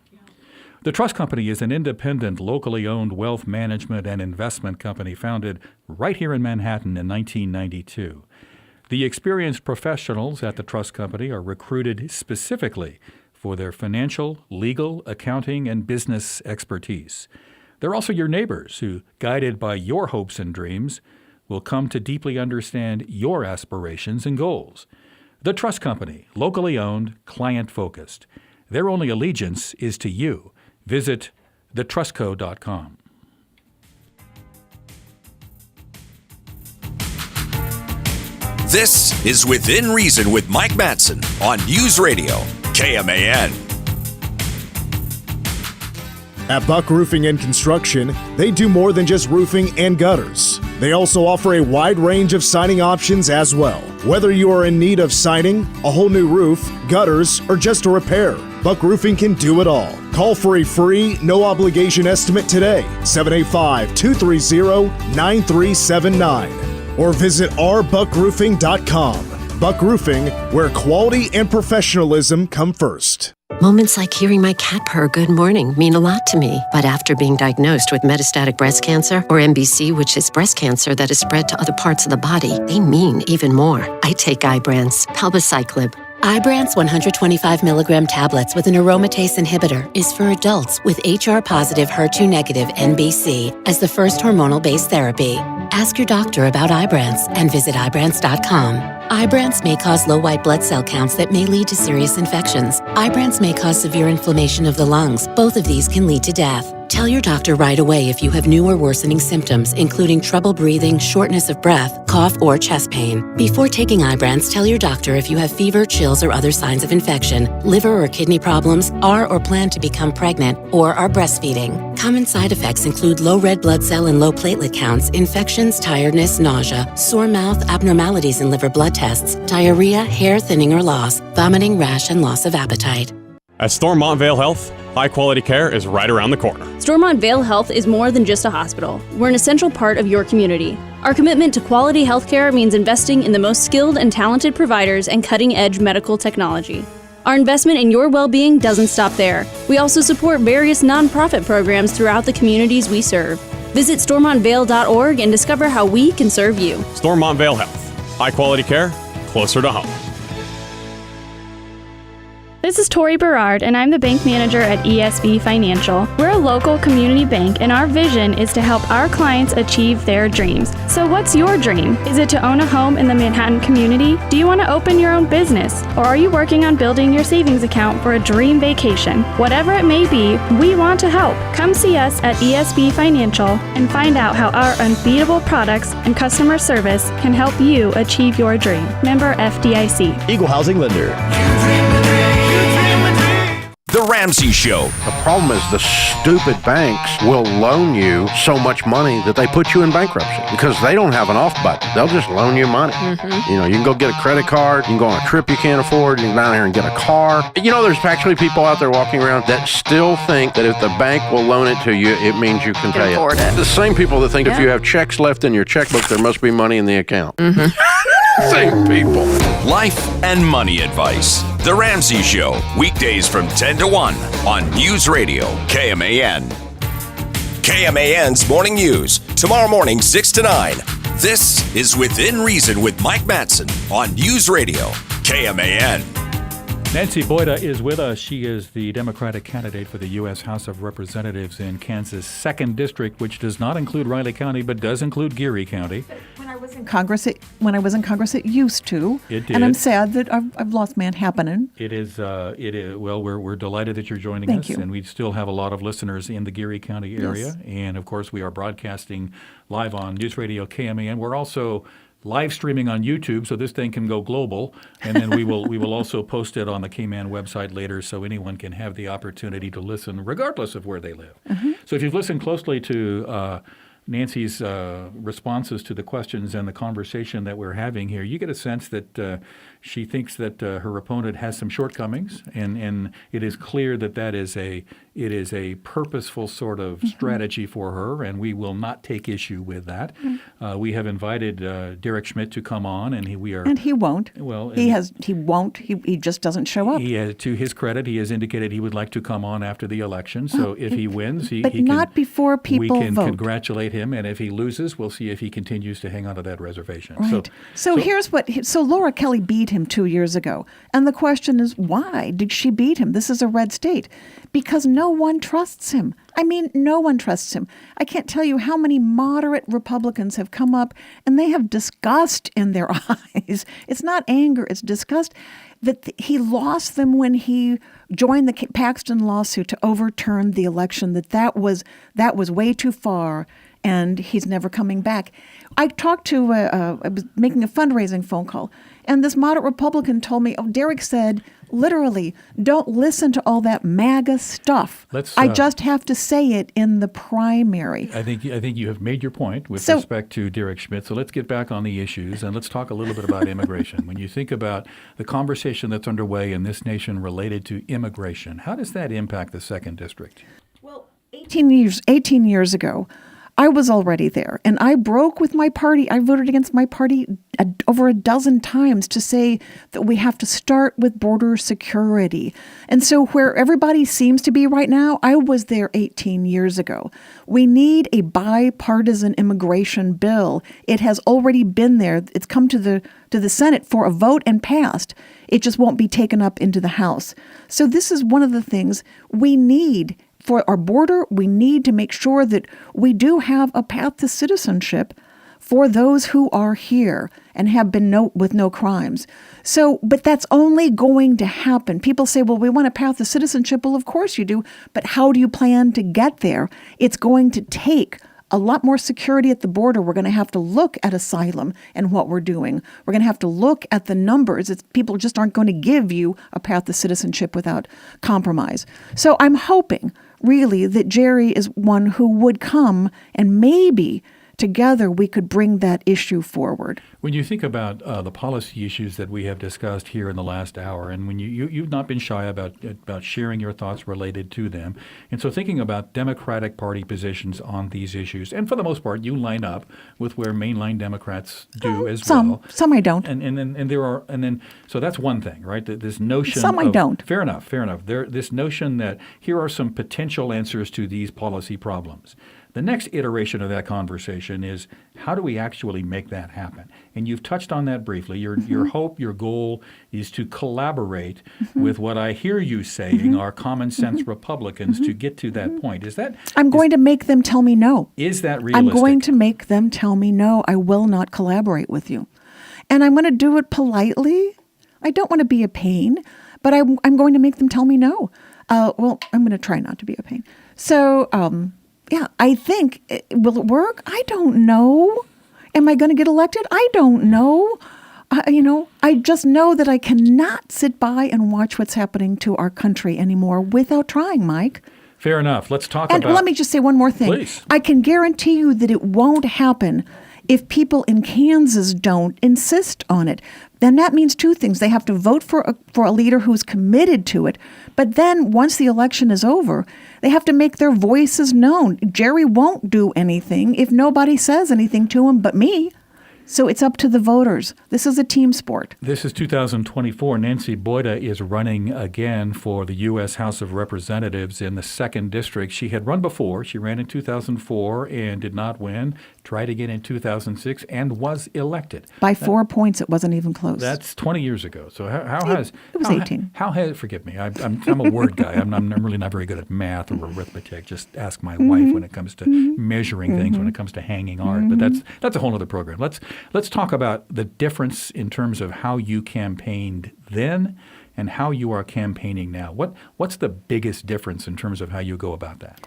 The Trust Company is an independent, locally owned wealth management and investment company founded right here in Manhattan in 1992. The experienced professionals at the Trust Company are recruited specifically for their financial, legal, accounting, and business expertise. They're also your neighbors who, guided by your hopes and dreams, will come to deeply understand your aspirations and goals. The Trust Company, locally owned, client-focused. Their only allegiance is to you. Visit thetrustco.com. This is Within Reason with Mike Matson on News Radio KMAN. At Buck Roofing and Construction, they do more than just roofing and gutters. They also offer a wide range of siding options as well. Whether you are in need of siding, a whole new roof, gutters, or just a repair, Buck Roofing can do it all. Call for a free, no-obligation estimate today, 785-230-9379. Or visit ourbuckroofing.com. Buck Roofing, where quality and professionalism come first. Moments like hearing my cat purr good morning mean a lot to me. But after being diagnosed with metastatic breast cancer, or MBC, which is breast cancer that is spread to other parts of the body, they mean even more. I take Ibrance, palbociclib. Ibrance 125 milligram tablets with an aromatase inhibitor is for adults with HR-positive, HER2-negative MBC as the first hormonal-based therapy. Ask your doctor about Ibrance and visit Ibrance.com. Ibrance may cause low white blood cell counts that may lead to serious infections. Ibrance may cause severe inflammation of the lungs. Both of these can lead to death. Tell your doctor right away if you have new or worsening symptoms, including trouble breathing, shortness of breath, cough, or chest pain. Before taking Ibrance, tell your doctor if you have fever, chills, or other signs of infection, liver or kidney problems, are or plan to become pregnant, or are breastfeeding. Common side effects include low red blood cell and low platelet counts, infections, tiredness, nausea, sore mouth, abnormalities in liver blood tests, diarrhea, hair thinning or loss, vomiting, rash, and loss of appetite. At Stormont Vale Health, high-quality care is right around the corner. Stormont Vale Health is more than just a hospital. We're an essential part of your community. Our commitment to quality healthcare means investing in the most skilled and talented providers and cutting-edge medical technology. Our investment in your well-being doesn't stop there. We also support various nonprofit programs throughout the communities we serve. Visit stormontvale.org and discover how we can serve you. Stormont Vale Health, high-quality care, closer to home. This is Tori Berard, and I'm the bank manager at ESB Financial. We're a local community bank, and our vision is to help our clients achieve their dreams. So what's your dream? Is it to own a home in the Manhattan community? Do you want to open your own business? Or are you working on building your savings account for a dream vacation? Whatever it may be, we want to help. Come see us at ESB Financial and find out how our unbeatable products and customer service can help you achieve your dream. Member FDIC. Equal Housing Lender. The Ramsey Show. The problem is the stupid banks will loan you so much money that they put you in bankruptcy because they don't have an off button. They'll just loan you money. You know, you can go get a credit card, you can go on a trip you can't afford, you can go down here and get a car. You know, there's actually people out there walking around that still think that if the bank will loan it to you, it means you can pay it. The same people that think if you have checks left in your checkbook, there must be money in the account. Same people. Life and money advice. The Ramsey Show, weekdays from 10 to 1 on News Radio KMAN. KMAN's Morning News, tomorrow morning 6 to 9. This is Within Reason with Mike Matson on News Radio KMAN. Nancy Boyda is with us. She is the Democratic candidate for the U.S. House of Representatives in Kansas' 2nd District, which does not include Riley County, but does include Geary County. When I was in Congress, it used to. It did. And I'm sad that I've lost Manhattan. It is. Well, we're delighted that you're joining Thank us, you. and we still have a lot of listeners in the Geary County area. Yes. And of course, we are broadcasting live on News Radio KMAN. We're also live streaming on YouTube, so this thing can go global, and then we will also post it on the KMAN website later, so anyone can have the opportunity to listen, regardless of where they live. So if you've listened closely to Nancy's responses to the questions and the conversation that we're having here, you get a sense that She thinks that her opponent has some shortcomings, and it is clear that is a purposeful sort of strategy for her, and we will not take issue with that. We have invited Derek Schmidt to come on, and he won't. Well, he won't. He just doesn't show up. To his credit, he has indicated he would like to come on after the election. So if he wins, he not before people we can vote. Congratulate him, and if he loses, we'll see if he continues to hang on to that reservation. Right. So here's what. So Laura Kelly beat him 2 years ago, and the question is, why did she beat him? This is a red state, because no one trusts him. I mean, no one trusts him. I can't tell you how many moderate Republicans have come up, and they have disgust in their eyes. It's not anger; it's disgust. That he lost them when he joined the Paxton lawsuit to overturn the election, that was way too far, and he's never coming back. I talked to, I was making a fundraising phone call, and this moderate Republican told me, Derek said, literally, don't listen to all that MAGA stuff. I just have to say it in the primary. I think you have made your point with respect to Derek Schmidt. So let's get back on the issues, and let's talk a little bit about immigration. When you think about the conversation that's underway in this nation related to immigration, how does that impact the 2nd District? Well, 18 years ago, I was already there, and I broke with my party. I voted against my party over a dozen times to say that we have to start with border security. And so where everybody seems to be right now, I was there 18 years ago. We need a bipartisan immigration bill. It has already been there. It's come to the Senate for a vote and passed. It just won't be taken up into the House. So this is one of the things we need. For our border, we need to make sure that we do have a path to citizenship for those who are here and have been with no crimes. So, but that's only going to happen. People say, well, we want a path to citizenship. Well, of course you do. But how do you plan to get there? It's going to take a lot more security at the border. We're going to have to look at asylum and what we're doing. We're going to have to look at the numbers. People just aren't going to give you a path to citizenship without compromise. So I'm hoping really that Jerry is one who would come, and maybe together we could bring that issue forward. When you think about the policy issues that we have discussed here in the last hour, and when you've not been shy about sharing your thoughts related to them, and so thinking about Democratic Party positions on these issues, and for the most part, you line up with where mainline Democrats do as well. Some I don't. So that's one thing, right? This notion. Some I don't. Fair enough. This notion that here are some potential answers to these policy problems. The next iteration of that conversation is, how do we actually make that happen? And you've touched on that briefly. Your hope, your goal is to collaborate with what I hear you saying are common sense Republicans to get to that point. I'm going to make them tell me no. Is that realistic? I'm going to make them tell me no. I will not collaborate with you. And I'm going to do it politely. I don't want to be a pain, but I'm going to make them tell me no. I'm going to try not to be a pain. So, yeah, I think, will it work? I don't know. Am I going to get elected? I don't know. I just know that I cannot sit by and watch what's happening to our country anymore without trying, Mike. Fair enough. Let's talk about... And let me just say one more thing. Please. I can guarantee you that it won't happen if people in Kansas don't insist on it. Then that means two things. They have to vote for a leader who's committed to it. But then once the election is over, they have to make their voices known. Jerry won't do anything if nobody says anything to him but me. So it's up to the voters. This is a team sport. This is 2024. Nancy Boyda is running again for the U.S. House of Representatives in the 2nd District. She had run before. She ran in 2004 and did not win. Tried again in 2006 and was elected. By 4 points, it wasn't even close. That's 20 years ago. So how has... It was 18. Forgive me, I'm a word guy. I'm really not very good at math or arithmetic. Just ask my wife when it comes to measuring things, when it comes to hanging art. But that's a whole other program. Let's talk about the difference in terms of how you campaigned then and how you are campaigning now. What's the biggest difference in terms of how you go about that?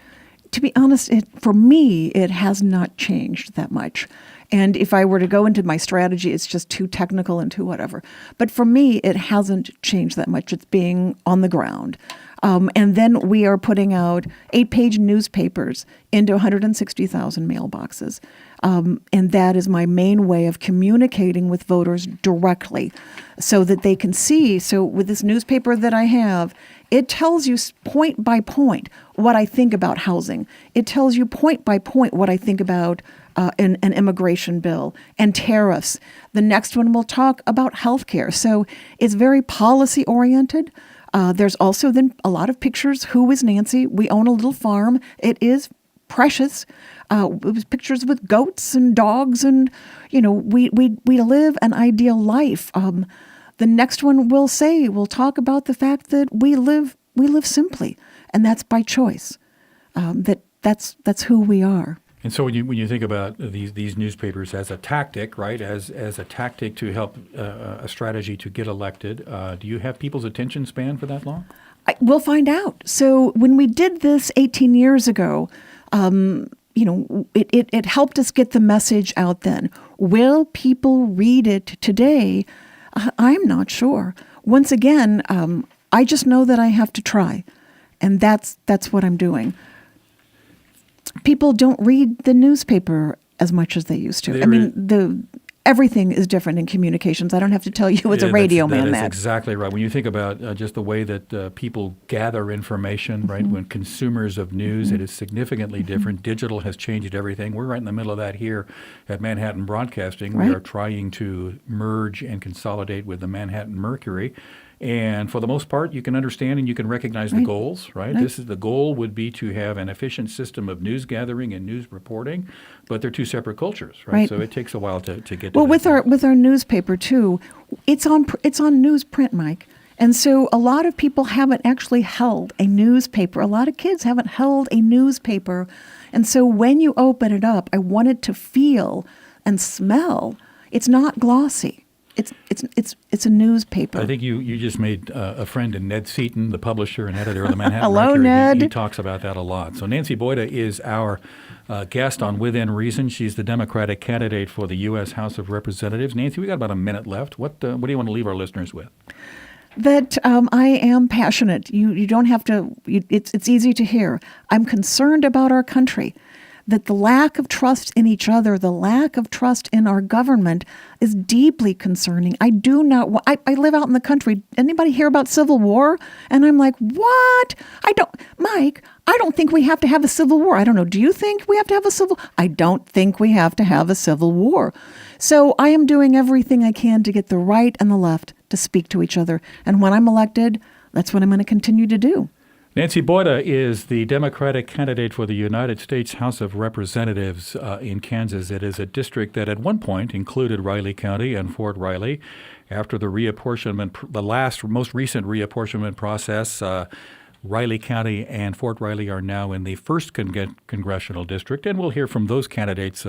To be honest, for me, it has not changed that much. And if I were to go into my strategy, it's just too technical and too whatever. But for me, it hasn't changed that much. It's being on the ground. And then we are putting out 8-page newspapers into 160,000 mailboxes. And that is my main way of communicating with voters directly so that they can see. So with this newspaper that I have, it tells you point by point what I think about housing. It tells you point by point what I think about an immigration bill and tariffs. The next one will talk about healthcare. So it's very policy oriented. There's also then a lot of pictures. Who is Nancy? We own a little farm. It is precious. It was pictures with goats and dogs, and we live an ideal life. The next one we'll talk about the fact that we live simply, and that's by choice. That's who we are. And so when you think about these newspapers as a tactic, right, as a tactic to help a strategy to get elected, do you have people's attention span for that long? We'll find out. So when we did this 18 years ago, it helped us get the message out then. Will people read it today? I'm not sure. Once again, I just know that I have to try, and that's what I'm doing. People don't read the newspaper as much as they used to. Everything is different in communications. I don't have to tell you as a radio man that. That's exactly right. When you think about just the way that people gather information, right, when consumers of news, it is significantly different. Digital has changed everything. We're right in the middle of that here at Manhattan Broadcasting. Right. We are trying to merge and consolidate with the Manhattan Mercury. And for the most part, you can understand and you can recognize the goals, right? This is the goal would be to have an efficient system of news gathering and news reporting, but they're two separate cultures, right? So it takes a while to get to Well, with our newspaper too, it's on newsprint, Mike. And so a lot of people haven't actually held a newspaper. A lot of kids haven't held a newspaper. And so when you open it up, I want it to feel and smell. It's not glossy. It's a newspaper. I think you just made a friend in Ned Seaton, the publisher and editor of the Manhattan Hello, Mercury. Ned. He talks about that a lot. So Nancy Boyda is our guest on Within Reason. She's the Democratic candidate for the U.S. House of Representatives. Nancy, we got about a minute left. What do you want to leave our listeners with? That I am passionate. You don't have to. It's easy to hear. I'm concerned about our country. That the lack of trust in each other, the lack of trust in our government is deeply concerning. I do not want, I live out in the country. Anybody hear about civil war? And I'm like, what? Mike, I don't think we have to have a civil war. I don't know. Do you think we have to have a civil? I don't think we have to have a civil war. So I am doing everything I can to get the right and the left to speak to each other. And when I'm elected, that's what I'm going to continue to do. Nancy Boyda is the Democratic candidate for the United States House of Representatives in Kansas. It is a district that at one point included Riley County and Fort Riley. After the reapportionment, the most recent reapportionment process, Riley County and Fort Riley are now in the 1st congressional district, and we'll hear from those candidates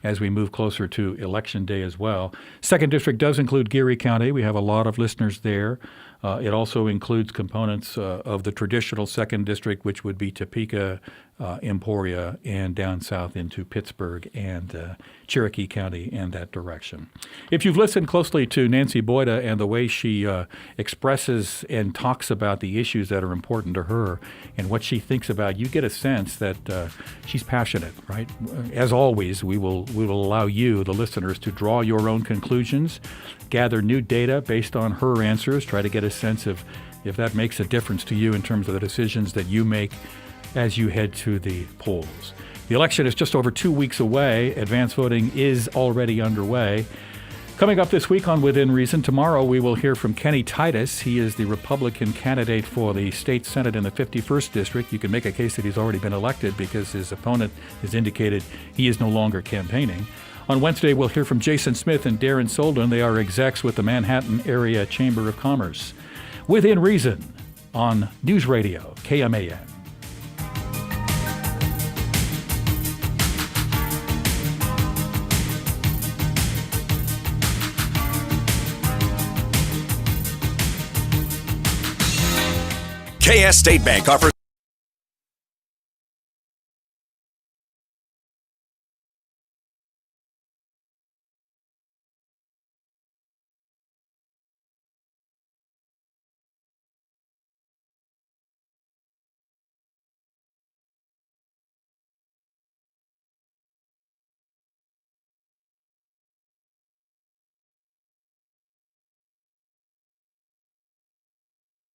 as we move closer to Election Day as well. 2nd District does include Geary County. We have a lot of listeners there. It also includes components of the traditional 2nd District, which would be Topeka, Emporia, and down south into Pittsburgh and Cherokee County and that direction. If you've listened closely to Nancy Boyda and the way she expresses and talks about the issues that are important to her and what she thinks about, you get a sense that she's passionate, right? As always, we will allow you, the listeners, to draw your own conclusions, gather new data based on her answers, try to get a sense of if that makes a difference to you in terms of the decisions that you make as you head to the polls. The election is just over 2 weeks away. Advance voting is already underway. Coming up this week on Within Reason, tomorrow we will hear from Kenny Titus. He is the Republican candidate for the state Senate in the 51st District. You can make a case that he's already been elected because his opponent has indicated he is no longer campaigning. On Wednesday, we'll hear from Jason Smith and Darren Solden. They are execs with the Manhattan Area Chamber of Commerce. Within Reason on News Radio, KMAN. KS State Bank offers